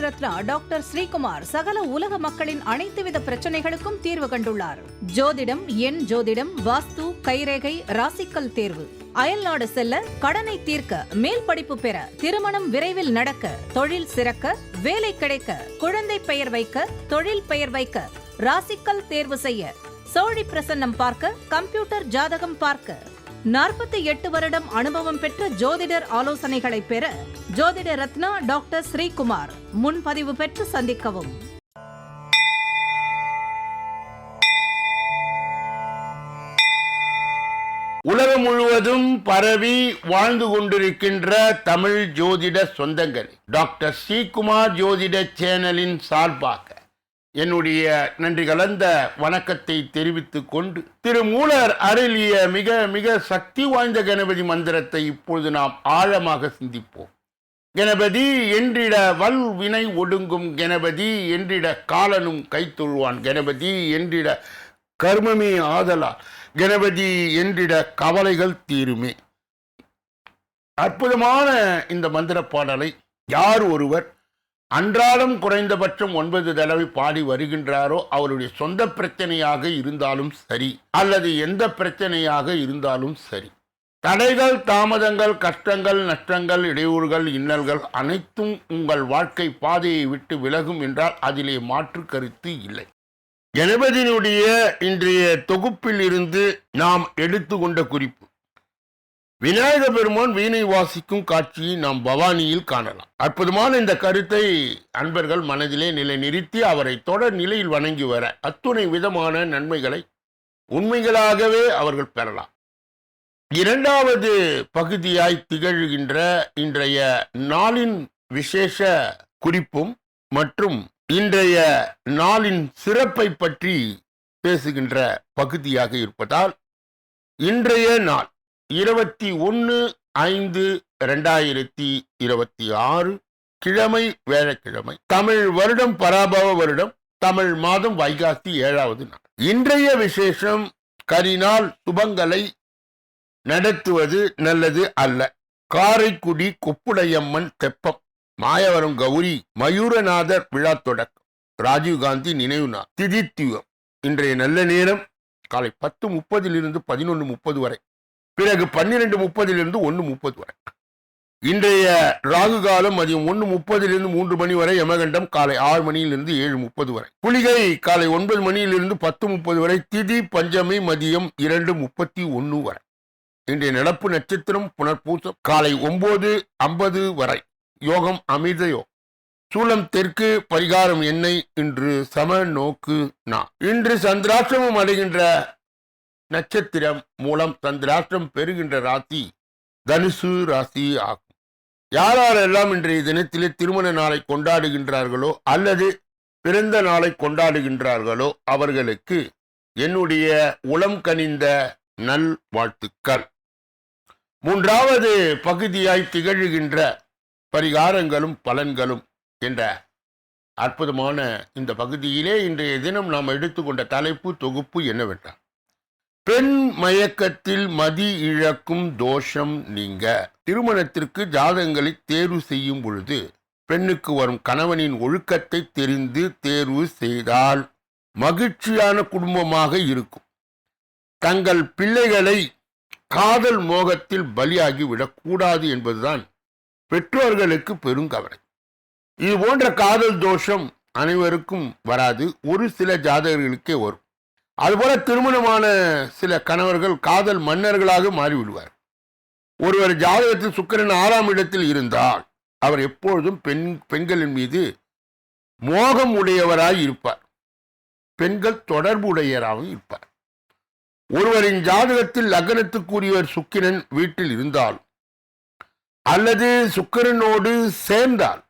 Ratna doctor Sreekumar சகல உலக மக்களின் அனைத்து வித பிரச்சனைகளுக்கும் தீர்வு கண்டுள்ளார். ஜோதிடம், எண் ஜோதிடம், வாஸ்து, கைரேகை, ராசிக்கல் தேர்வு, அயல்நாடு செல்ல, கடனை தீர்க்க, மேல் படிப்பு பெற, திருமணம் விரைவில் நடக்க, தொழில் சிறக்க, வேலை கிடைக்க, குழந்தை பெயர் வைக்க, தொழில் பெயர் வைக்க, ராசிக்கல் தேர்வு செய்ய, சோழி பிரசன்னம் பார்க்க, கம்ப்யூட்டர் ஜாதகம் பார்க்க, 48 வருடம் அனுபவம் பெற்ற ஜோதிடர் ஆலோசனைகளை பெற ஜோதிட ரத்னா டாக்டர் ஸ்ரீகுமார். முன்பதிவு பெற்று சந்திக்கவும். உலகம் முழுவதும் பரவி வாழ்ந்து கொண்டிருக்கின்ற தமிழ் ஜோதிட சொந்தங்கள், டாக்டர் ஸ்ரீகுமார் ஜோதிட சேனலின் சார்பாக என்னுடைய நன்றி கலந்த வணக்கத்தை தெரிவித்துக் கொண்டு, திருமூலர் அருளிய மிக மிக சக்தி வாய்ந்த கணபதி மந்திரத்தை இப்பொழுது நாம் ஆழமாக சிந்திப்போம். கணபதி என்றிட வல் வினை ஒடுங்கும், கணபதி என்றிட காலனும் கைத்தொழுவான், கணபதி என்றிட கர்மமே ஆதலால், கணபதி என்றிட கவலைகள் தீருமே. அற்புதமான இந்த மந்திர பாடலை யார் ஒருவர் அன்றாடம் குறைந்தபட்சம் 9 தடவை பாடி வருகின்றாரோ, அவருடைய சொந்த பிரச்சனையாக இருந்தாலும் சரி, அல்லது எந்த பிரச்சனையாக இருந்தாலும் சரி, தடைகள், தாமதங்கள், கஷ்டங்கள், நஷ்டங்கள், இடையூறுகள், இன்னல்கள் அனைத்தும் உங்கள் வாழ்க்கை பாதையை விட்டு விலகும் என்றால் அதிலே மாற்று கருத்து இல்லை. கணபதியினுடைய இன்றைய தொகுப்பில் இருந்து நாம் எடுத்துக்கொண்ட குறிப்பு, விநாயக பெருமான் வீணை வாசிக்கும் காட்சியை நாம் பவானியில் காணலாம். அற்புதமான இந்த கருத்தை அன்பர்கள் மனதிலே நிலை நிறுத்தி அவரை தொடர் நிலையில் வணங்கி வர அத்துணை விதமான நன்மைகளை உண்மைகளாகவே அவர்கள் பெறலாம். இரண்டாவது பகுதியாய் திகழ்கின்ற இன்றைய நாளின் விசேஷ குறிப்பும் மற்றும் இன்றைய நாளின் சிறப்பை பற்றி பேசுகின்ற பகுதியாக இருப்பதால், இன்றைய நாள் 21/5/2026 கிழமை, வேழக்கிழமை, தமிழ் வருடம் பராபவ வருடம், தமிழ் மாதம் வைகாசி 7வது நாள். இன்றைய விசேஷம், கரிநாள் சுபங்களை நடத்துவது நல்லது அல்ல. காரைக்குடி கொப்புடையம்மன் தெப்பம், மாயவரம் கௌரி மயூரநாதர் விழா தொடக்கம், ராஜீவ்காந்தி நினைவு நாள், திதித்துவம். இன்றைய நல்ல நேரம் காலை 10:30 11:30 வரை, பிறகு 12:30 1:30 வரை. இன்றைய ராகு காலம் மதியம் 1:30 3 மணி வரை, யமகண்டம் காலை 6 மணியிலிருந்து 7:30 வரை, குளிகை காலை 9 மணியிலிருந்து 10:30 வரை, திதி பஞ்சமி மதியம் 2:31 வரை. இன்றைய நடப்பு நட்சத்திரம் புனர்பூசம், காலை 9:50 வரை, யோகம் அமிர்த யோகம், சூலம் தெற்கு, பரிகாரம் எண்ணெய், இன்று சம நோக்கு நா. இன்று சந்திராஷ்டிரமம் அடைகின்ற நட்சத்திரம் மூலம் சந்திராஷ்டிரம் பெறுகின்ற ராசி தனுசு ராசி ஆகும். யாரெல்லாம் இன்றைய தினத்திலே திருமண நாளை கொண்டாடுகின்றார்களோ அல்லது பிறந்த நாளை கொண்டாடுகின்றார்களோ அவர்களுக்கு என்னுடைய உளம் கனிந்த நல் வாழ்த்துக்கள். மூன்றாவது பகுதியாய் திகழ்கின்ற பரிகாரங்களும் பலன்களும் என்ற அற்புதமான இந்த பகுதியிலே இன்றைய தினம் நாம் எடுத்துக்கொண்ட தலைப்பு தொகுப்பு என்னவென்றால், பெண் மயக்கத்தில் மதி இழக்கும் தோஷம் நீங்க. திருமணத்திற்கு ஜாதகங்களை தேர்வு செய்யும் பொழுது பெண்ணுக்கு வரும் கணவனின் ஒழுக்கத்தை தெரிந்து தேர்வு செய்தால் மகிழ்ச்சியான குடும்பமாக இருக்கும். தங்கள் பிள்ளைகளை காதல் மோகத்தில் பலியாகி விடக்கூடாது என்பதுதான் பெற்றோர்களுக்கு பெருங்கவலை. இது போன்ற காதல் தோஷம் அனைவருக்கும் வராது, ஒரு சில ஜாதகர்களுக்கே வரும். அதுபோல திருமணமான சில கணவர்கள் காதல் மன்னர்களாக மாறிவிடுவார். ஒருவர் ஜாதகத்தில் சுக்கிரன் 6ஆம் இடத்தில் இருந்தால் அவர் எப்பொழுதும் பெண்களின் மீது மோகம் உடையவராய் இருப்பார். பெண்கள் தொடர்புடையவராகவும் இருப்பார். ஒருவரின் ஜாதகத்தில் லக்னத்துக்குரியவர் சுக்கிரன் வீட்டில் இருந்தால் அல்லது சுக்கிரனோடு சேர்ந்தால்,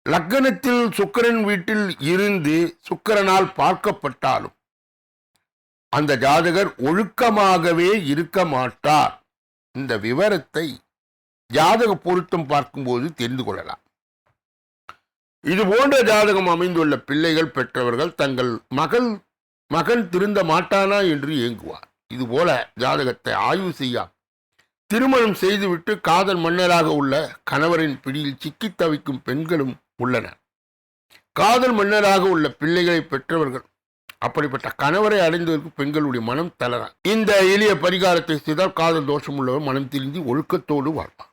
லக்னத்தில் சுக்கிரன் வீட்டில் இருந்து சுக்கிரனால் பார்க்கப்பட்டாலும் அந்த ஜாதகர் ஒழுக்கமாகவே இருக்க மாட்டார். இந்த விவரத்தை ஜாதக பொருத்தம் பார்க்கும்போது தெரிந்து கொள்ளலாம். இது போன்ற ஜாதகம் அமைந்துள்ள பிள்ளைகள் பெற்றவர்கள் தங்கள் மகன் திருந்த மாட்டானா என்று ஏங்குவார். இதுபோல ஜாதகத்தை ஆய்வு செய்ய திருமணம் செய்துவிட்டு காதல் மன்னராக உள்ள கணவரின் பிடியில் சிக்கி தவிக்கும் பெண்களும் உள்ளனர். காதல் மன்னராக உள்ள பிள்ளைகளை பெற்றவர்கள் அப்படிப்பட்ட கணவரை அடைந்ததற்கு பெண்களுடைய மனம் தளரான். இந்த எளிய பரிகாரத்தை செய்தால் காதல் தோஷம் உள்ளவர் மனம் திருந்தி ஒழுக்கத்தோடு வாழ்வார்.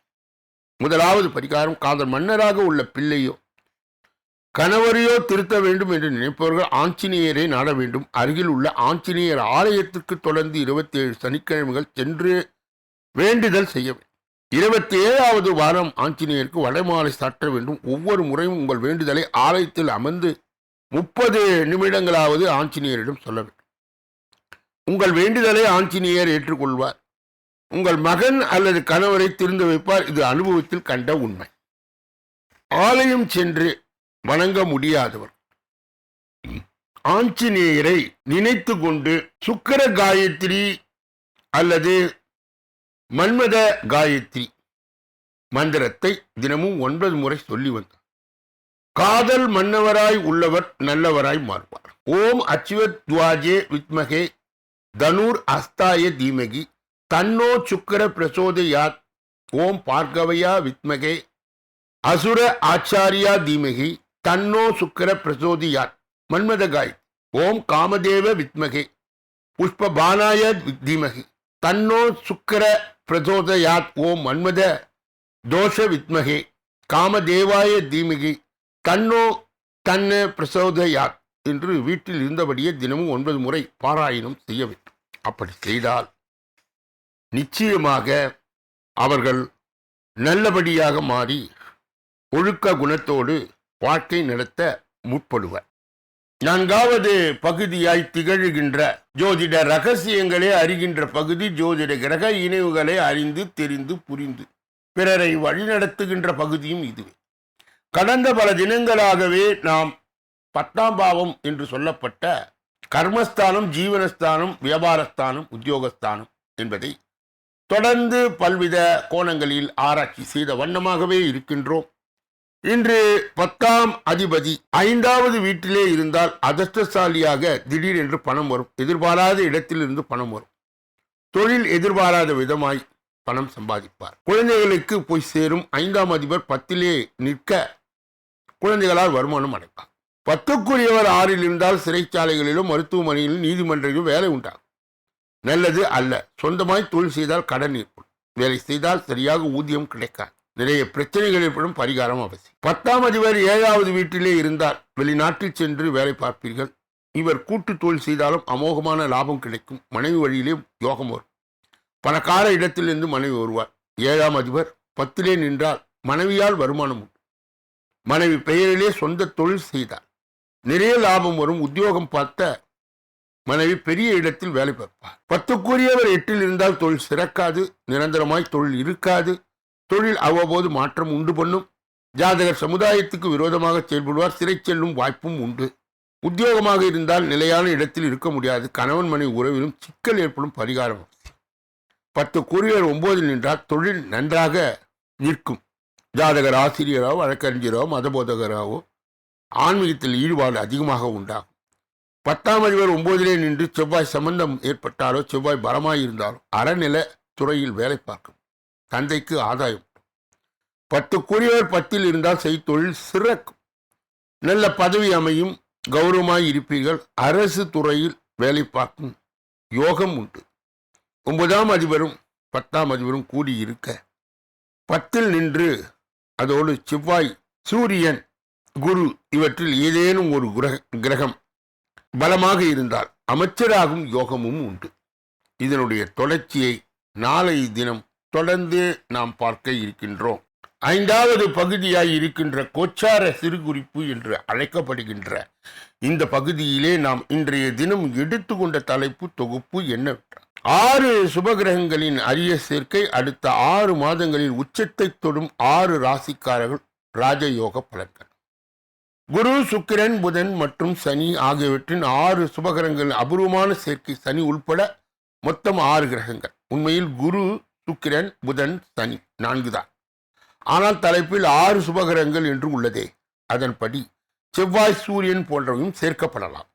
முதலாவது பரிகாரம், காதல் மன்னராக உள்ள பிள்ளையோ கணவரையோ திருத்த வேண்டும் என்று நினைப்பவர்கள் ஆஞ்சநேயரை நாட வேண்டும். அருகில் உள்ள ஆஞ்சநேயர் ஆலயத்திற்கு தொடர்ந்து 27 சனிக்கிழமைகள் சென்று வேண்டுதல் செய்ய வேண்டும். 27வது வாரம் ஆஞ்சநேயருக்கு வடமாலை சாற்ற வேண்டும். ஒவ்வொரு முறையும் உங்கள் வேண்டுதலை ஆலயத்தில் அமர்ந்து 30 நிமிடங்களாவது ஆஞ்சநேயரிடம் சொல்ல வேண்டும். உங்கள் வேண்டுதலை ஆஞ்சநேயர் ஏற்றுக்கொள்வார். உங்கள் மகன் அல்லது கணவரை திருந்த வைப்பார். இது அனுபவத்தில் கண்ட உண்மை. ஆலயம் சென்று வணங்க முடியாதவர் ஆஞ்சநேயரை நினைத்து கொண்டு சுக்கிர காயத்ரி அல்லது மன்மத காயத்ரி மந்திரத்தை தினமும் 9 முறை சொல்லி வந்தார். காதல் மன்னவராய் உள்ளவர் நல்லவராய் மாறுவார். ஓம் அச்சுவத்வாஜே வித்மகே தனுர் அஸ்தாய தீமகி தன்னோ சுக்கர பிரசோதயாத். ஓம் பார்கவயா வித்மகே அசுர ஆச்சாரியா தீமகி தன்னோ சுக்கர பிரசோதயாத். மன்மத காய். ஓம் காமதேவ வித்மகே புஷ்பபானாய தீமகி தன்னோ சுக்கர பிரசோதயாத். ஓம் மன்மத தோஷ வித்மகே காமதேவாய தீமகி தன்னோ தன்ன பிரசோதயாத் என்று வீட்டில் இருந்தபடியே தினமும் 9 முறை பாராயணம் செய்ய வேண்டும். அப்படி செய்தால் நிச்சயமாக அவர்கள் நல்லபடியாக மாறி ஒழுக்க குணத்தோடு வாழ்க்கை நடத்த முற்படுவர். 4வது பகுதியாய் திகழ்கின்ற ஜோதிட ரகசியங்களே அறிகின்ற பகுதி ஜோதிட கிரக இணைவுகளை அறிந்து தெரிந்து புரிந்து பிறரை வழிநடத்துகின்ற பகுதியும் இதுவே. கடந்த பல தினங்களாகவே நாம் 10ஆம் பாவம் என்று சொல்லப்பட்ட கர்மஸ்தானம், ஜீவனஸ்தானம், வியாபாரஸ்தானம், உத்தியோகஸ்தானம் என்பதை தொடர்ந்து பல்வித கோணங்களில் ஆராய்ச்சி செய்த வண்ணமாகவே இருக்கின்றோம். இன்று 10ஆம் அதிபதி 5வது வீட்டிலே இருந்தால் அதிர்ஷ்டசாலியாக திடீரென்று பணம் வரும். எதிர்பாராத இடத்திலிருந்து பணம் வரும். தொழில் எதிர்பாராத விதமாய் பணம் சம்பாதிப்பார். குழந்தைகளுக்கு போய் சேரும். 5ஆம் அதிபர் 10லே நிற்க குழந்தைகளால் வருமானம் அடைப்பார். 10க்குரியவர் 6ல் இருந்தால் சிறைச்சாலைகளிலும் மருத்துவமனையிலும் நீதிமன்றங்களிலும் வேலை உண்டாகும். நல்லது அல்ல. சொந்தமாய் தொழில் செய்தால் கடன் ஏற்படும். வேலை செய்தால் சரியாக ஊதியம் கிடைக்காது. நிறைய பிரச்சனைகள் ஏற்படும். பரிகாரம் அவசியம். 10ஆம் அதிபர் 7வது வீட்டிலே இருந்தால் வெளிநாட்டில் சென்று வேலை பார்ப்பீர்கள். இவர் கூட்டு தொழில் செய்தாலும் அமோகமான லாபம் கிடைக்கும். மனைவி வழியிலே யோகம் வரும். பணக்கார இடத்திலிருந்து மனைவி வருவார். 7ஆம் அதிபர் 10லே நின்றால் மனைவியால் வருமானம் உண்டு. மனைவி பெயரிலே சொந்த தொழில் செய்தார் நிறைய லாபம் வரும். உத்தியோகம் பார்த்த மனைவி பெரிய இடத்தில் வேலை பார்ப்பார். 10க்குரியவர் 8ல் இருந்தால் தொழில் சிறக்காது. நிரந்தரமாய் தொழில் இருக்காது. தொழில் அவ்வப்போது மாற்றம் உண்டு பண்ணும். ஜாதகர் சமுதாயத்துக்கு விரோதமாக செயல்படுவார். சிறை செல்லும் வாய்ப்பும் உண்டு. உத்தியோகமாக இருந்தால் நிலையான இடத்தில் இருக்க முடியாது. கணவன் மனைவி உறவிலும் சிக்கல் ஏற்படும். பரிகாரம் 10க்குரியவர் 9ல் நின்றால் தொழில் நன்றாக நிற்கும். ஜாதகர் ஆசிரியராகவோ வழக்கறிஞராகவோ மதபோதகராகவோ ஆன்மீகத்தில் ஈடுபாடு அதிகமாக உண்டாகும். 10ஆம் அதிபர் 9லே நின்று செவ்வாய் சம்பந்தம் ஏற்பட்டாலோ செவ்வாய் பலமாய் இருந்தாலோ அறநில துறையில் வேலை பார்க்கும். தந்தைக்கு ஆதாயம். 10க்குரியவர் 10ல் இருந்தால் செய்தொழில் சிறக்கும். நல்ல பதவி அமையும். கௌரவமாய் இருப்பீர்கள். அரசு துறையில் வேலை பார்க்கும் யோகம் உண்டு. 9ஆம் அதிபரும் 10ஆம் அதிபரும் கூடியிருக்க 10ல் நின்று அதோடு செவ்வாய், சூரியன், குரு இவற்றில் ஏதேனும் ஒரு கிரகம் பலமாக இருந்தால் அமைச்சராகும் யோகமும் உண்டு. இதனுடைய தொடர்ச்சியை நாளை தினம் தொடர்ந்து நாம் பார்க்க இருக்கின்றோம். 5வது பகுதியாய் இருக்கின்ற கோச்சார சிறுகுறிப்பு என்று அழைக்கப்படுகின்ற இந்த பகுதியிலே நாம் இன்றைய தினம் எடுத்துக்கொண்ட தலைப்பு தொகுப்பு என்னவென்றால் 6 சுபகிரகங்களின் அரிய சேர்க்கை அடுத்த 6 மாதங்களில் உச்சத்தை தொடும் 6 ராசிக்காரர்கள் ராஜயோக பலன்கள். குரு, சுக்கிரன், புதன் மற்றும் சனி ஆகியவற்றின் 6 சுபகிரகங்கள் அபூர்வமான சேர்க்கை. சனி உள்பட மொத்தம் 6 கிரகங்கள். உண்மையில் குரு, சுக்கிரன், புதன், சனி 4 தான். ஆனால் தலைப்பில் 6 சுபகிரகங்கள் என்று உள்ளதே. அதன்படி செவ்வாய், சூரியன் போன்றவையும் சேர்க்கப்படலாம்.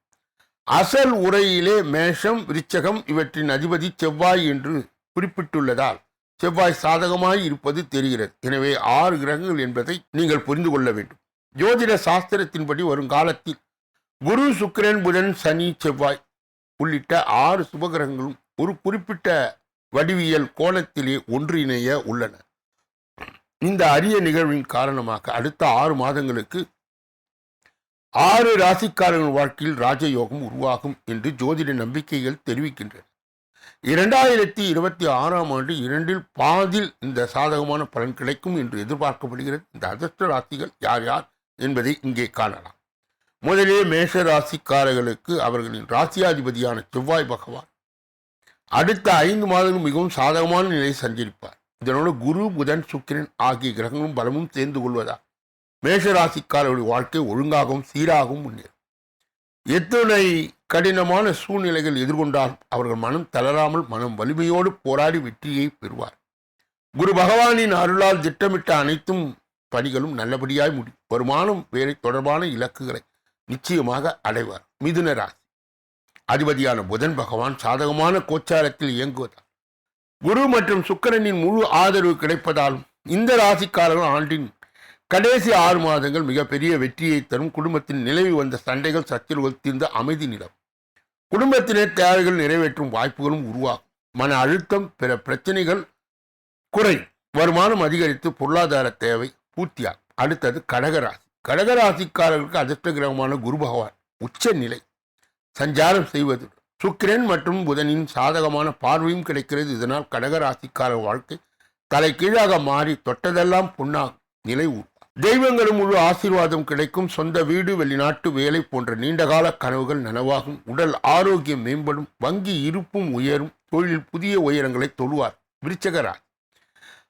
அசல் உரையிலே மேஷம், விருச்சகம் இவற்றின் அதிபதி செவ்வாய் என்று குறிப்பிட்டுள்ளதால் செவ்வாய் சாதகமாய் இருப்பது தெரிகிறது. எனவே 6 கிரகங்கள் என்பதை நீங்கள் புரிந்து கொள்ள வேண்டும். ஜோதிட சாஸ்திரத்தின்படி வருங்காலத்தில் குரு, சுக்கிரன், புதன், சனி, செவ்வாய் உள்ளிட்ட 6 சுபகிரகங்களும் ஒரு குறிப்பிட்ட வடிவியல் கோணத்திலே ஒன்றிணைய உள்ளன. இந்த அரிய நிகழ்வின் காரணமாக அடுத்த 6 மாதங்களுக்கு 6 ராசிக்காரர்கள் வாழ்க்கையில் ராஜயோகம் உருவாகும் என்று ஜோதிட நம்பிக்கைகள் தெரிவிக்கின்றன. 2026ஆம் ஆண்டு 2/4 இந்த சாதகமான பலன் கிடைக்கும் என்று எதிர்பார்க்கப்படுகிறது. இந்த அதிர்ஷ்ட ராசிகள் யார் யார் என்பதை இங்கே காணலாம். முதலே மேஷ ராசிக்காரர்களுக்கு அவர்களின் ராசியாதிபதியான செவ்வாய் பகவான் அடுத்த 5 மாதங்கள் மிகவும் சாதகமான நிலையை சஞ்சரிப்பார். இதனோடு குரு, புதன், சுக்கிரன் ஆகிய கிரகங்களும் பலமும் சேர்ந்து கொள்வதால் மேஷராசிக்காரர்களுடைய வாழ்க்கை ஒழுங்காகவும் சீராகவும் முன்னேறும். எத்தனை கடினமான சூழ்நிலைகள் எதிர்கொண்டாலும் அவர்கள் மனம் தளராமல் மனம் வலிமையோடு போராடி வெற்றியை பெறுவார். குரு பகவானின் அருளால் திட்டமிட்ட அனைத்தும் பணிகளும் நல்லபடியாய் முடியும். வருமானம், வேலை தொடர்பான இலக்குகளை நிச்சயமாக அடைவார். மிதுன ராசி அதிபதியான புதன் பகவான் சாதகமான கோச்சாரத்தில் இயங்குவதால் குரு மற்றும் சுக்கிரனின் முழு ஆதரவு கிடைப்பதாலும் இந்த ராசிக்காரர்கள் ஆண்டின் கடைசி 6 மாதங்கள் மிகப்பெரிய வெற்றியை தரும். குடும்பத்தில் நிலவி வந்த சண்டைகள், சச்சரவுகள் தீர்ந்த அமைதி நிலவும். குடும்பத்தினர் தேவைகள் நிறைவேற்றும் வாய்ப்புகளும் உருவாகும். மன அழுத்தம், பிற பிரச்சனைகள் குறை, வருமானம் அதிகரித்து பொருளாதார தேவை பூர்த்தியாகும். அடுத்தது கடகராசி. கடகராசிக்காரர்களுக்கு அதிர்ஷ்ட கிரகமான குரு பகவான் உச்ச நிலை சஞ்சாரம் செய்வது சுக்கிரன் மற்றும் புதனின் சாதகமான பார்வையும் கிடைக்கிறது. இதனால் கடகராசிக்காரர் வாழ்க்கை தலை கீழாக மாறி தொட்டதெல்லாம் பொன்னாகும் நிலை உருவாகும். தெய்வங்களும் முழு ஆசீர்வாதம் கிடைக்கும். சொந்த வீடு, வெளிநாட்டு வேலை போன்ற நீண்டகால கனவுகள் நனவாகும். உடல் ஆரோக்கியம் மேம்படும். வங்கி இருப்பும் உயரும். தொழிலில் புதிய உயரங்களை தொழுவார். விருச்சிக ராசி.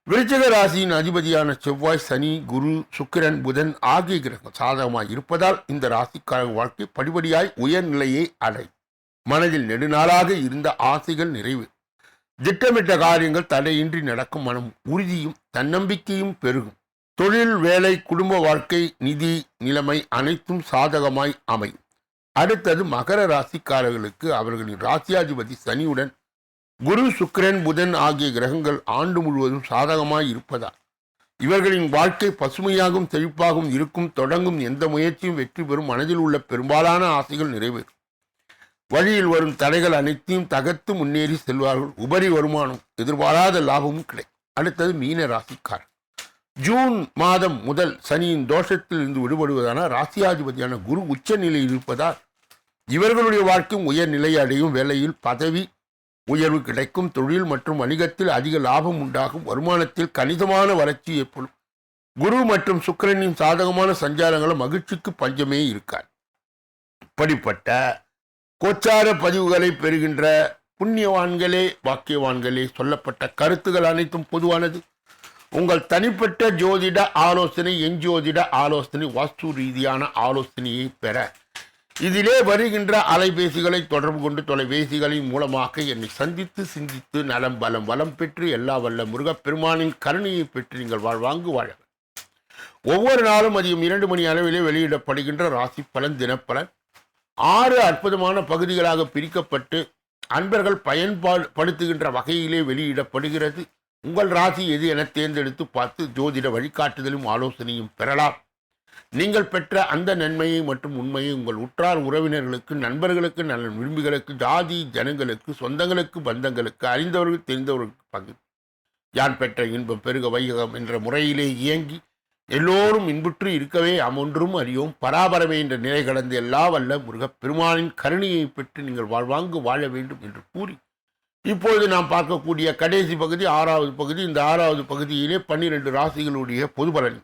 விருச்சிக ராசியின் அதிபதியான செவ்வாய், சனி, குரு, சுக்கிரன், புதன் ஆகிய கிரகங்கள் சாதகமாய் இருப்பதால் இந்த ராசிக்காரர் வாழ்க்கை படிப்படியாய் உயர்நிலையை அடை. மனதில் நெடுநாளாக இருந்த ஆசைகள் நிறைவு. திட்டமிட்ட காரியங்கள் தடையின்றி நடக்கும். மனம் உறுதியும் தன்னம்பிக்கையும் பெருகும். தொழில், வேலை, குடும்ப வாழ்க்கை, நிதி நிலைமை அனைத்தும் சாதகமாய் அமையும். அடுத்தது மகர ராசிக்காரர்களுக்கு அவர்களின் ராசியாதிபதி சனியுடன் குரு, சுக்கிரன், புதன் ஆகிய கிரகங்கள் ஆண்டு முழுவதும் சாதகமாய் இருப்பதால் இவர்களின் வாழ்க்கை பசுமையாகவும் செழிப்பாகவும் இருக்கும். தொடங்கும் எந்த முயற்சியும் வெற்றி பெறும். மனதில் உள்ள பெரும்பாலான ஆசைகள் நிறைவேறும். வழியில் வரும் தடைகள் அனைத்தையும் தகர்த்து முன்னேறி செல்வார்கள். உபரி வருமானம், எதிர்பாராத லாபமும் கிடைக்கும். அடுத்தது மீன ராசிக்காரர். ஜூன் மாதம் முதல் சனியின் தோஷத்தில் இருந்து விடுபடுவதான ராசியாதிபதியான குரு உச்ச நிலையில் இருப்பதால் இவர்களுடைய வாழ்க்கையும் உயர்நிலை அடையும். வேலையில் பதவி உயர்வு கிடைக்கும். தொழில் மற்றும் வணிகத்தில் அதிக லாபம் உண்டாகும். வருமானத்தில் கணிசமான வளர்ச்சி ஏற்படும். குரு மற்றும் சுக்கிரனின் சாதகமான சஞ்சாரங்களும் மகிழ்ச்சிக்கு பஞ்சமே இருக்காது. இப்படிப்பட்ட கோச்சார பதிவுகளை பெறுகின்ற புண்ணியவான்களே, வாக்கியவான்களே, சொல்லப்பட்ட கருத்துகள் அனைத்தும் பொதுவானது. உங்கள் தனிப்பட்ட ஜோதிட ஆலோசனை, எஞ்சோதிட ஆலோசனை, வாஸ்து ரீதியான ஆலோசனையை பெற இதிலே வருகின்ற அலைபேசிகளை தொடர்பு கொண்டு தொலைபேசிகளின் மூலமாக என்னை சந்தித்து சிந்தித்து நலம் பலம் வளம் பெற்று எல்லா வல்ல முருகப்பெருமானின் கருணையை பெற்று நீங்கள் வாழ்வாங்கு வாழ. ஒவ்வொரு நாளும் மதியம் 2 மணி அளவிலே வெளியிடப்படுகின்ற ராசி பலன், தினப்பலன் 6 அற்புதமான பகுதிகளாக பிரிக்கப்பட்டு அன்பர்கள் பயன்படுத்துகின்ற வகையிலே வெளியிடப்படுகிறது. உங்கள் ராசி எது என தேர்ந்தெடுத்து பார்த்து ஜோதிட வழிகாட்டுதலும் ஆலோசனையும் பெறலாம். நீங்கள் பெற்ற அந்த நன்மையை மற்றும் உண்மையை உங்கள் உற்றார் உறவினர்களுக்கு, நண்பர்களுக்கு, நல்ல விரும்பிகளுக்கு, ஜாதி ஜனங்களுக்கு, சொந்தங்களுக்கு, பந்தங்களுக்கு, அறிந்தவர்கள் தெரிந்தவர்களுக்கு பகிர்ந்து யான் பெற்ற இன்பம் பெருக வையகம் என்ற முறையிலே இயங்கி எல்லோரும் இன்புற்று இருக்கவே அமொன்றும் அறியோம் பராபரமே என்ற நிலை கடந்து எல்லா வல்ல முருகப்பெருமானின் கருணையை பெற்று நீங்கள் வாழ்வாங்கு வாழ வேண்டும் என்று கூறி இப்பொழுது நாம் பார்க்கக்கூடிய கடைசி பகுதி 6வது பகுதி. இந்த 6வது பகுதியிலே 12 ராசிகளுடைய பொதுபலன்,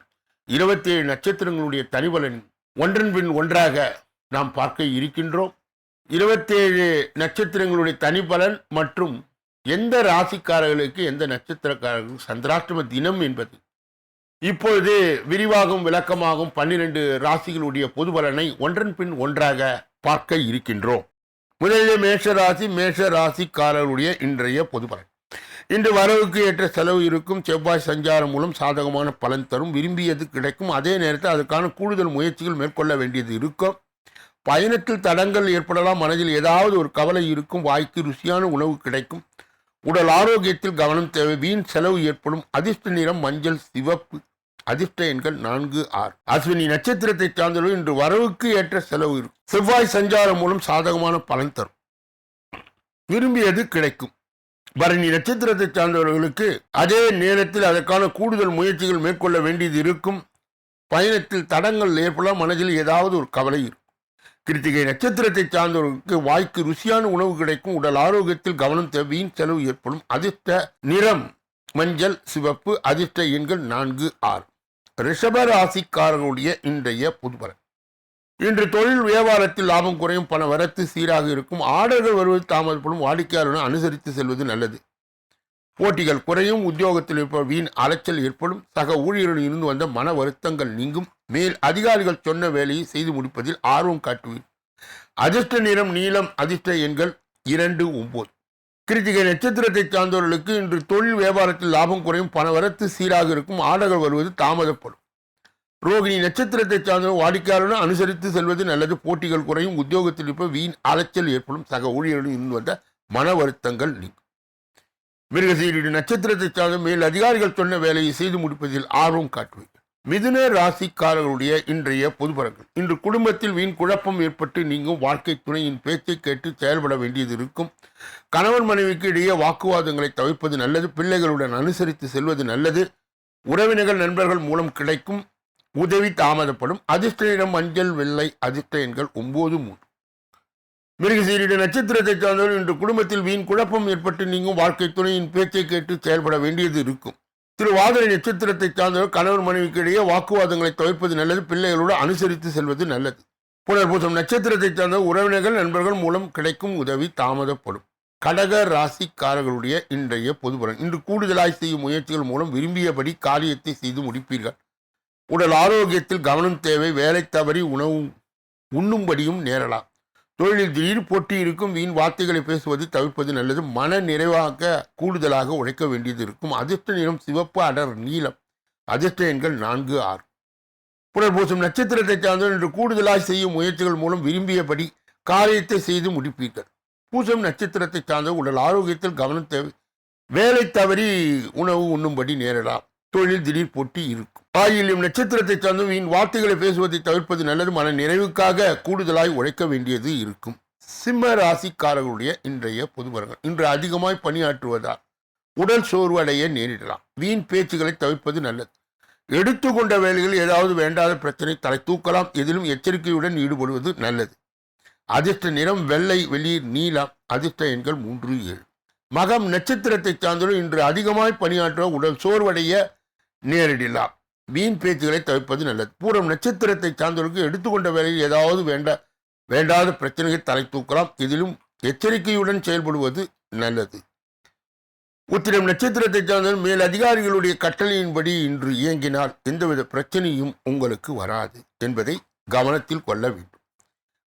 27 நட்சத்திரங்களுடைய தனிபலன் ஒன்றன் பின் ஒன்றாக நாம் பார்க்க இருக்கின்றோம். 27 நட்சத்திரங்களுடைய தனிபலன் மற்றும் எந்த ராசிக்காரர்களுக்கு எந்த நட்சத்திரக்காரர்களுக்கு சந்திராஷ்டம தினம் என்பது இப்பொழுது விரிவாகவும் விளக்கமாகவும் 12 ராசிகளுடைய பொதுபலனை ஒன்றன் பின் ஒன்றாக பார்க்க இருக்கின்றோம். முதலிலே மேஷராசி. மேஷராசிக்காரர்களுடைய இன்றைய பொதுபலன். இன்று வரவுக்கு ஏற்ற செலவு இருக்கும். செவ்வாய் சஞ்சாரம் மூலம் சாதகமான பலன் தரும். விரும்பியது கிடைக்கும். அதே நேரத்தில் அதற்கான கூடுதல் முயற்சிகள் மேற்கொள்ள வேண்டியது இருக்கும். பயணத்தில் தடங்கள் ஏற்படலாம். மனதில் ஏதாவது ஒரு கவலை இருக்கும். வாய்க்கு ருசியான உணவு கிடைக்கும். உடல் ஆரோக்கியத்தில் கவனம் தேவை. வீண் செலவு ஏற்படும். அதிர்ஷ்ட நிறம் மஞ்சள், சிவப்பு. அதிர்ஷ்ட எண்கள் 4, 6. அஸ்வினி நட்சத்திரத்தை சார்ந்தவர்கள் இன்று வரவுக்கு ஏற்ற செலவு இருக்கும். செவ்வாய் சஞ்சாரம் மூலம் சாதகமான பலன் தரும். விரும்பியது கிடைக்கும். பரணி நட்சத்திரத்தை சார்ந்தவர்களுக்கு அதே நேரத்தில் அதற்கான கூடுதல் முயற்சிகள் மேற்கொள்ள வேண்டியது இருக்கும். பயணத்தில் தடங்கள் ஏற்படலாம். மனதில் ஏதாவது ஒரு கவலை இருக்கும். கிருத்திகை நட்சத்திரத்தை சார்ந்தவர்களுக்கு வாய்க்கு ருசியான உணவு கிடைக்கும். உடல் ஆரோக்கியத்தில் கவனம் தேவை. வீண் செலவு ஏற்படும். அதிர்ஷ்ட நிறம் மஞ்சள், சிவப்பு. அதிர்ஷ்ட எண்கள் 4, 6. ரிஷப ராசிக்காரர்களுடைய இன்றைய புதுபலன். இன்று தொழில் வியாபாரத்தில் லாபம் குறையும். பண வரத்து சீராக இருக்கும். ஆர்டர்கள் வருவது தாமதப்படும். வாடிக்கையாளருடன் அனுசரித்து செல்வது நல்லது. போட்டிகள் குறையும். உத்தியோகத்தில் இருப்ப வீண் அலைச்சல் ஏற்படும். சக ஊழியர்களுடன் இருந்து வந்த மன வருத்தங்கள் நீங்கும். மேல் அதிகாரிகள் சொன்ன வேலையை செய்து முடிப்பதில் ஆர்வம் காட்டுவீர். அதிர்ஷ்ட நிறம் நீலம். அதிர்ஷ்ட எண்கள் 2, 9. கிருத்திகை நட்சத்திரத்தை சார்ந்தவர்களுக்கு இன்று தொழில் வியாபாரத்தில் லாபம் குறையும். பண வரத்து சீராக இருக்கும். ஆர்டர்கள் வருவது தாமதப்படும். ரோகிணி நட்சத்திரத்தை சார்ந்த வாடிக்கையாளருடன் அனுசரித்து செல்வது நல்லது. போட்டிகள் குறையும். உத்தியோகத்தில் இருப்ப வீண் அலைச்சல் ஏற்படும். சக ஊழியர்களுடன் இருந்து வந்த மன வருத்தங்கள் நீங்கும். மிருகசீரிடு நட்சத்திரத்தை சார்ந்த மேல் அதிகாரிகள் சொன்ன வேலையை செய்து முடிப்பதில் ஆர்வம் காட்டுவீர்கள். மிதுன ராசிக்காரர்களுடைய இன்றைய பொதுபலன்கள். இன்று குடும்பத்தில் வீண் குழப்பம் ஏற்பட்டு நீங்கும். வாழ்க்கை துணையின் பேச்சை கேட்டு செயல்பட வேண்டியது இருக்கும். கணவன் மனைவிக்கு இடையே வாக்குவாதங்களை தவிர்ப்பது நல்லது. பிள்ளைகளுடன் அனுசரித்து செல்வது நல்லது. உறவினர்கள் நண்பர்கள் மூலம் கிடைக்கும் உதவி தாமதப்படும். அதிர்ஷ்ட நிறம் மஞ்சள், வெள்ளை. அதிர்ஷ்ட எண்கள் 9, 3. மிருகசீரிட நட்சத்திரத்தை சார்ந்தவர்கள் இன்று குடும்பத்தில் வீண் குழப்பம் ஏற்பட்டு நீங்கும். வாழ்க்கை துணையின் பேச்சை கேட்டு செயல்பட வேண்டியது இருக்கும். திருவாதிரை நட்சத்திரத்தை சார்ந்தவர் கணவன் மனைவிக்கு இடையே வாக்குவாதங்களை தவிர்ப்பது நல்லது. பிள்ளைகளோடு அனுசரித்து செல்வது நல்லது. புனர்பூசம் நட்சத்திரத்தை சார்ந்த உறவினர்கள் நண்பர்கள் மூலம் கிடைக்கும் உதவி தாமதப்படும். கடக ராசிக்காரர்களுடைய இன்றைய பொதுபலன். இன்று கூடுதலாய் செய்யும் முயற்சிகள் மூலம் விரும்பியபடி காரியத்தை செய்து முடிப்பீர்கள். உடல் ஆரோக்கியத்தில் கவனம் தேவை. வேலை தவறி உணவு உண்ணும்படியும் நேரலாம். தொழிலில் திடீர் போட்டி இருக்கும். வீண் வார்த்தைகளை பேசுவது தவிர்ப்பது நல்லது. மன நிறைவாக கூடுதலாக உழைக்க வேண்டியது இருக்கும். அதிர்ஷ்ட நிறம் சிவப்பு, அடர் நீலம். அதிர்ஷ்ட எண்கள் 4, 6. புனர்பூசம் நட்சத்திரத்தை சார்ந்தவர் இன்று கூடுதலாய் செய்யும் முயற்சிகள் மூலம் விரும்பியபடி காரியத்தை செய்து முடிப்பீர்கள். பூசம் நட்சத்திரத்தை சார்ந்த உடல் ஆரோக்கியத்தில் கவனம் தேவை. வேலை தவறி உணவு உண்ணும்படி நேரலாம். தொழில் திடீர் போட்டி இருக்கும். ஆயில்யம் நட்சத்திரத்தை சார்ந்த வீண் வார்த்தைகளை பேசுவதை தவிர்ப்பது நல்லது. மன நிறைவுக்காக கூடுதலாய் உழைக்க வேண்டியது இருக்கும். சிம்ம ராசிக்காரர்களுடைய இன்றைய பொதுபலன்கள். இன்று அதிகமாய் பணியாற்றுவதால் உடல் சோர்வு அடைய நேரிடலாம். வீண் பேச்சுகளை தவிர்ப்பது நல்லது. எடுத்துக்கொண்ட வேலைகள் ஏதாவது வேண்டாத பிரச்சனை தலை தூக்கலாம். எதிலும் எச்சரிக்கையுடன் ஈடுபடுவது நல்லது. அதிர்ஷ்ட நிறம் வெள்ளை, வெளிர், நீலம். அதிர்ஷ்ட எண்கள் 3, 7. மகம் நட்சத்திரத்தை சார்ந்தவர்கள் இன்று அதிகமாய் பணியாற்ற உடல் சோர்வடைய நேரிடலாம். வீண் பேச்சுகளை தவிர்ப்பது நல்லது. பூரம் நட்சத்திரத்தை சார்ந்தவர்களுக்கு எடுத்துக்கொண்ட வேலையில் ஏதாவது வேண்டாத பிரச்சனைகள் தலை தூக்கலாம். இதிலும் எச்சரிக்கையுடன் செயல்படுவது நல்லது. உத்திரம் நட்சத்திரத்தை சார்ந்தவர்கள் மேல் அதிகாரிகளுடைய கட்டளையின்படி இன்று இயங்கினால் எந்தவித பிரச்சனையும் உங்களுக்கு வராது என்பதை கவனத்தில் கொள்ள வேண்டும்.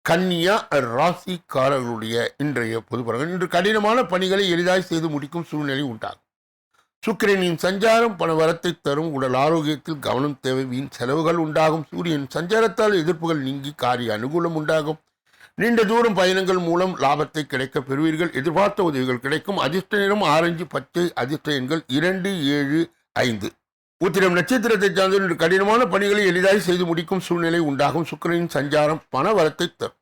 கன்னியா ராசிக்காரர்களுடைய இன்றைய பொதுபலன்கள். இன்று கடினமான பணிகளை எளிதாய் செய்து முடிக்கும் சூழ்நிலை உண்டாகும். சுக்கிரனின் சஞ்சாரம் பண வரத்தை தரும். உடல் ஆரோக்கியத்தில் கவனம் தேவை. வீண் செலவுகள் உண்டாகும். சூரியன் சஞ்சாரத்தால் எதிர்ப்புகள் நீங்கி காரிய அனுகூலம் உண்டாகும். நீண்ட தூரம் பயணங்கள் மூலம் லாபத்தை கிடைக்க பெறுவீர்கள். எதிர்பார்த்த உதவிகள் கிடைக்கும். அதிர்ஷ்ட நிறம் ஆரஞ்சு, பச்சை. அதிர்ஷ்ட எண்கள் 2, 7, 5. உத்திரம் நட்சத்திரத்தை சார்ந்த இன்று கடினமான பணிகளை எளிதாய் செய்து முடிக்கும் சூழ்நிலை உண்டாகும். சுக்கிரனின் சஞ்சாரம் பண வரத்தை தரும்.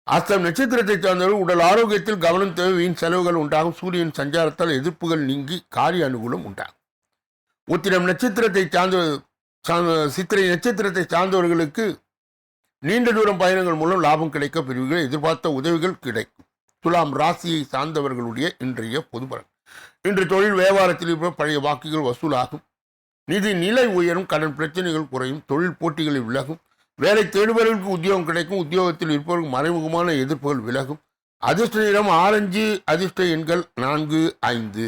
அஸ்தம் நட்சத்திரத்தை சார்ந்தவர்கள் உடல் ஆரோக்கியத்தில் கவனம் தேவை. வீண் செலவுகள் உண்டாகும். சூரியன் சஞ்சாரத்தால் எதிர்ப்புகள் நீங்கி காரிய அனுகூலம் உண்டாகும். உத்திரம் நட்சத்திரத்தை சித்திரை நட்சத்திரத்தை சார்ந்தவர்களுக்கு நீண்ட தூரம் பயணங்கள் மூலம் லாபம் கிடைக்க பெறுவீர்கள். எதிர்பார்த்த உதவிகள் கிடைக்கும். துலாம் ராசியை சார்ந்தவர்களுடைய இன்றைய பொதுபலன். இன்று தொழில் வியாபாரத்தில் இருப்ப பழைய வாக்குகள் வசூலாகும். நிதி நிலை உயரும். கடன் பிரச்சனைகள் குறையும். தொழில் போட்டிகளில் விலகும். வேலை தேடுபவர்களுக்கு உத்தியோகம் கிடைக்கும். உத்தியோகத்தில் இருப்பவர்களுக்கு மறைமுகமான எதிர்ப்புகள் விலகும். அதிர்ஷ்ட நிறம் ஆரஞ்சு. அதிர்ஷ்ட எண்கள் 4, 5.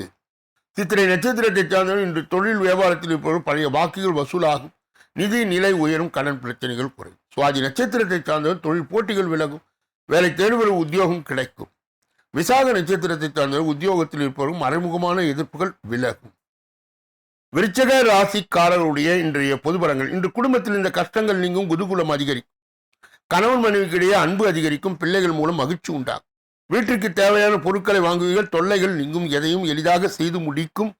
சித்திரை நட்சத்திரத்தை சார்ந்தவர்கள் இன்று தொழில் வியாபாரத்தில் இருப்பவர்கள் பழைய வாக்குகள் வசூலாகும். நிதி நிலை உயரும். கடன் பிரச்சனைகள் குறையும். சுவாதி நட்சத்திரத்தை சார்ந்தவர்கள் தொழில் போட்டிகள் விலகும். வேலை தேடுபவர்கள் உத்தியோகம் கிடைக்கும். விசாக நட்சத்திரத்தை சார்ந்தவர்கள் உத்தியோகத்தில் இருப்பவர்கள் மறைமுகமான எதிர்ப்புகள் விலகும். விருச்சிக ராசிக்காரர்களுடைய இன்றைய பொதுபலன்கள். இன்று குடும்பத்தில் இந்த கஷ்டங்கள் நீங்கும். குதூகூலம் அதிகரிக்கும். கணவன் மனைவிக்கிடையே அன்பு அதிகரிக்கும். பிள்ளைகள் மூலம் மகிழ்ச்சி உண்டாகும். வீட்டிற்கு தேவையான பொருட்களை வாங்குவீர்கள். தொல்லைகள் நீங்கும். எதையும் எளிதாக செய்து முடிக்கும்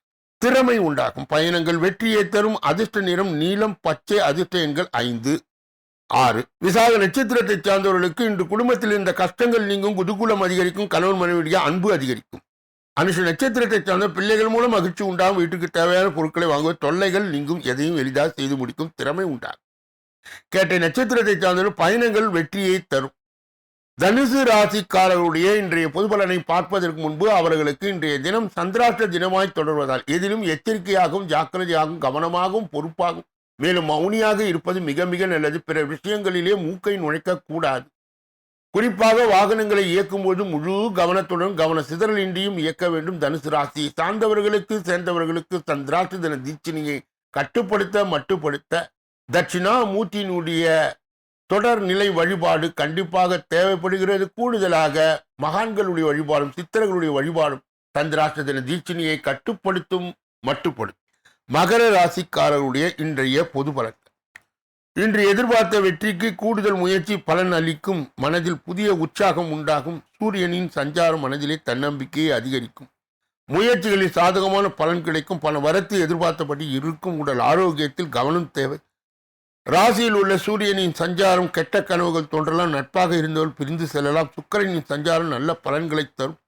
திறமை உண்டாகும். பயணங்கள் வெற்றியை தரும். அதிர்ஷ்ட நிறம் நீலம், பச்சை. அதிர்ஷ்ட எண்கள் 5, 6. விசாக நட்சத்திரத்தை சார்ந்தவர்களுக்கு இன்று குடும்பத்தில் இருந்த கஷ்டங்கள் நீங்கும். குதூகூலம் அதிகரிக்கும். கணவன் மனைவியுடைய அன்பு அதிகரிக்கும். அனுஷ நட்சத்திரத்தை சார்ந்த பிள்ளைகள் மூலம் மகிழ்ச்சி உண்டாகும். வீட்டுக்கு தேவையான பொருட்களை வாங்குவது. தொல்லைகள் நீங்கும். எதையும் எளிதாக செய்து முடிக்கும் திறமை உண்டாகும். கேட்டை நட்சத்திரத்தை சார்ந்தவர்கள் பயணங்கள் வெற்றியை தரும். தனுசு ராசிக்காரர்களுடைய இன்றைய பொது பலனை பார்ப்பதற்கு முன்பு அவர்களுக்கு இன்றைய தினம் சந்திராஷ்ட தினமாய் தொடர்வதால் எதிலும் எச்சரிக்கையாகவும் ஜாக்கிரதையாகவும் கவனமாகவும் பொறுப்பாகவும் மேலும் மௌனியாக இருப்பது மிக மிக நல்லது. பிற விஷயங்களிலே மூக்கை நுழைக்க கூடாது. குறிப்பாக வாகனங்களை இயக்கும் போது முழு கவனத்துடன் கவன சிதறலின்றியும் இயக்க வேண்டும். தனுசு ராசி சார்ந்தவர்களுக்கு சேர்ந்தவர்களுக்கு சந்திராஷ்ட தின தீட்சணியை கட்டுப்படுத்த மட்டுப்படுத்த தட்சிணாமூர்த்தியினுடைய தொடர் நிலை வழிபாடு கண்டிப்பாக தேவைப்படுகிறது. கூடுதலாக மகான்களுடைய வழிபாடும் சித்தர்களுடைய வழிபாடும் சந்திராஷ்ட தின தீட்சணியை கட்டுப்படுத்தும் மட்டுப்படுத்தும். மகர ராசிக்காரருடைய இன்றைய பொது பலன். இன்று எதிர்பார்த்த வெற்றிக்கு கூடுதல் முயற்சி பலன் அளிக்கும். மனதில் புதிய உற்சாகம் உண்டாகும். சூரியனின் சஞ்சாரம் மனதிலே தன்னம்பிக்கையை அதிகரிக்கும். முயற்சிகளில் சாதகமான பலன் கிடைக்கும். பல வரத்து எதிர்பார்த்தபடி இருக்கும். உடல் ஆரோக்கியத்தில் கவனம் தேவை. ராசியில் உள்ள சூரியனின் சஞ்சாரம் கெட்ட கனவுகள் தோன்றலாம். நட்பாக இருந்தவர்கள் பிரிந்து செல்லலாம். சுக்கிரனின் சஞ்சாரம் நல்ல பலன்களை தரும்.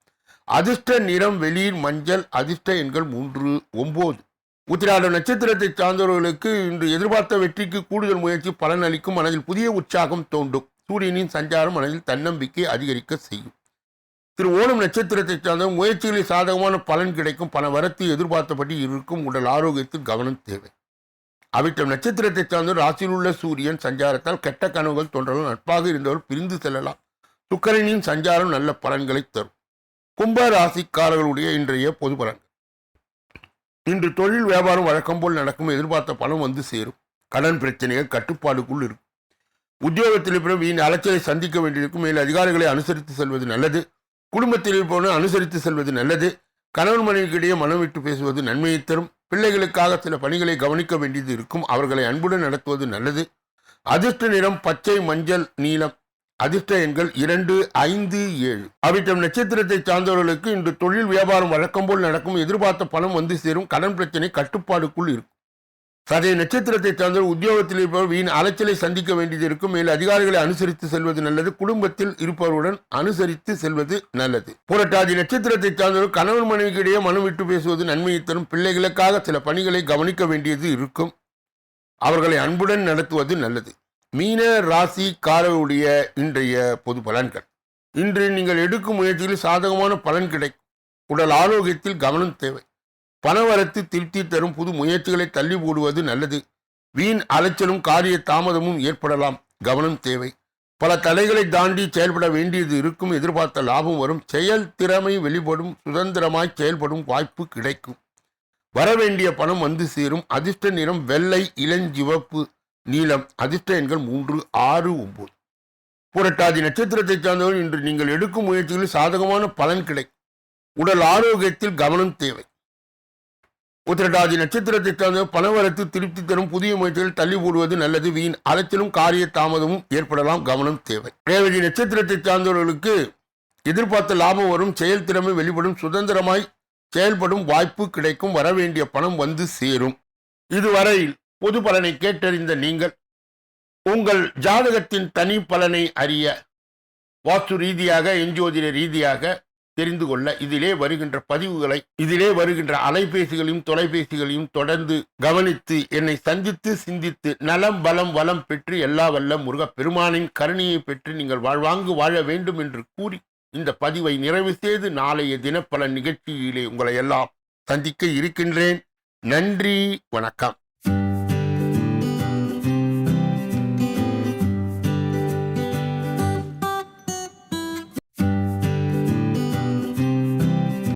அதிர்ஷ்ட நிறம் வெளிர் மஞ்சள். அதிர்ஷ்ட எண்கள் 3, 9. உத்திராட நட்சத்திரத்தை சார்ந்தவர்களுக்கு இன்று எதிர்பார்த்த வெற்றிக்கு கூடுதல் முயற்சி பலன் அளிக்கும். மனதில் புதிய உற்சாகம் தோன்றும். சூரியனின் சஞ்சாரம் மனதில் தன்னம்பிக்கை அதிகரிக்க செய்யும். திரு ஓணம் நட்சத்திரத்தை சார்ந்த முயற்சிகளில் சாதகமான பலன் கிடைக்கும். பண வரத்து எதிர்பார்த்தபடி இருக்கும். உடல் ஆரோக்கியத்தில் கவனம் தேவை. அவிட்டம் நட்சத்திரத்தை சார்ந்த ராசியில் உள்ள சூரியன் சஞ்சாரத்தால் கெட்ட கனவுகள் தோன்றலாம். நட்பாக இருந்தவர் பிரிந்து செல்லலாம். சுக்கிரனின் சஞ்சாரம் நல்ல பலன்களை தரும். கும்ப ராசிக்காரர்களுடைய இன்றைய பொது பலன்கள். இன்று தொழில் வியாபாரம் வழக்கம் போல் நடக்கும். எதிர்பார்த்த பணம் வந்து சேரும். கடன் பிரச்சனைகள் கட்டுப்பாடுக்குள் இருக்கும். உத்தியோகத்தில் இருப்பினும் வீண் அலைச்சலை சந்திக்க வேண்டியிருக்கும். மேல் அதிகாரிகளை அனுசரித்து செல்வது நல்லது. குடும்பத்தில் இருப்பவர்கள் அனுசரித்து செல்வது நல்லது. கணவன் மனைவிக்கிடையே மனம் விட்டு பேசுவது நன்மையை தரும். பிள்ளைகளுக்காக சில பணிகளை கவனிக்க வேண்டியது இருக்கும். அவர்களை அன்புடன் நடத்துவது நல்லது. அதிர்ஷ்ட நிறம் பச்சை, மஞ்சள், நீலம். அதிர்ஷ்ட எண்கள் 2, 5, 7. அவிட்டம் நட்சத்திரத்தை சார்ந்தவர்களுக்கு இன்று தொழில் வியாபாரம் வழக்கம் போல் நடக்கும். எதிர்பார்த்த பணம் வந்து சேரும். கடன் பிரச்சனை கட்டுப்பாடுக்குள் இருக்கும். சதய நட்சத்திரத்தை சார்ந்தவர் உத்தியோகத்தில் இருப்பவர் வீண் அலைச்சலை சந்திக்க வேண்டியது இருக்கும். மேல் அதிகாரிகளை அனுசரித்து செல்வது நல்லது. குடும்பத்தில் இருப்பவருடன் அனுசரித்து செல்வது நல்லது. புரட்டாதி நட்சத்திரத்தை சார்ந்தவர் கணவன் மனைவிக்கிடையே மனம் விட்டு பேசுவது நன்மையை தரும். பிள்ளைகளுக்காக சில பணிகளை கவனிக்க வேண்டியது இருக்கும். அவர்களை அன்புடன் நடத்துவது நல்லது. மீன ராசிக்காரருடைய இன்றைய பொது பலன்கள். இன்று நீங்கள் எடுக்கும் முயற்சியில் சாதகமான பலன் கிடைக்கும். உடல் ஆரோக்கியத்தில் கவனம் தேவை. பணவரத்து திருப்தி தரும். புது முயற்சிகளை தள்ளி போடுவது நல்லது. வீண் அலைச்சலும் காரிய தாமதமும் ஏற்படலாம். கவனம் தேவை. பல தடைகளை தாண்டி செயல்பட வேண்டியது இருக்கும். எதிர்பார்த்த லாபம் வரும். செயல் திறமை வெளிப்படும். சுதந்திரமாய் செயல்படும் வாய்ப்பு கிடைக்கும். வரவேண்டிய பணம் வந்து சேரும். அதிர்ஷ்ட நிறம் வெள்ளை, இளஞ்சிவப்பு, நீலம். அதிர்ஷ்ட எண்கள் 3, 6, 9. புரட்டாதி நட்சத்திரத்தை சார்ந்தவர்கள் இன்று நீங்கள் எடுக்கும் முயற்சிகளில் சாதகமான பலன் கிடைக்கும். உடல் ஆரோக்கியத்தில் கவனம் தேவை. உத்திரட்டாதி நட்சத்திரத்தை சார்ந்த பணவரத்து திருப்தி தரும். புதிய முயற்சிகள் தள்ளி போடுவது நல்லது. வீண் அலைச்சலும் காரிய தாமதமும் ஏற்படலாம். கவனம் தேவை. ரேவதி நட்சத்திரத்தை சார்ந்தவர்களுக்கு எதிர்பார்த்த லாபம் வரும். செயல் திறமை வெளிப்படும். சுதந்திரமாய் செயல்படும் வாய்ப்பு கிடைக்கும். வரவேண்டிய பணம் வந்து சேரும். இதுவரையில் பொது பலனை கேட்டறிந்த நீங்கள் உங்கள் ஜாதகத்தின் தனி பலனை அறிய வாஸ்து ரீதியாக எண்ஜோதிட ரீதியாக தெரிந்து கொள்ள இதிலே வருகின்ற அலைபேசிகளையும் தொலைபேசிகளையும் தொடர்ந்து கவனித்து என்னை சந்தித்து சிந்தித்து நலம் பலம் வளம் பெற்று எல்லா வல்ல முருகப் பெருமானின் கருணையை பெற்று நீங்கள் வாழ்வாங்கு வாழ வேண்டும் என்று கூறி இந்த பதிவை நிறைவு செய்து நாளைய தினப்பலன் நிகழ்ச்சியிலே உங்களை எல்லாம் சந்திக்க இருக்கின்றேன். நன்றி, வணக்கம்.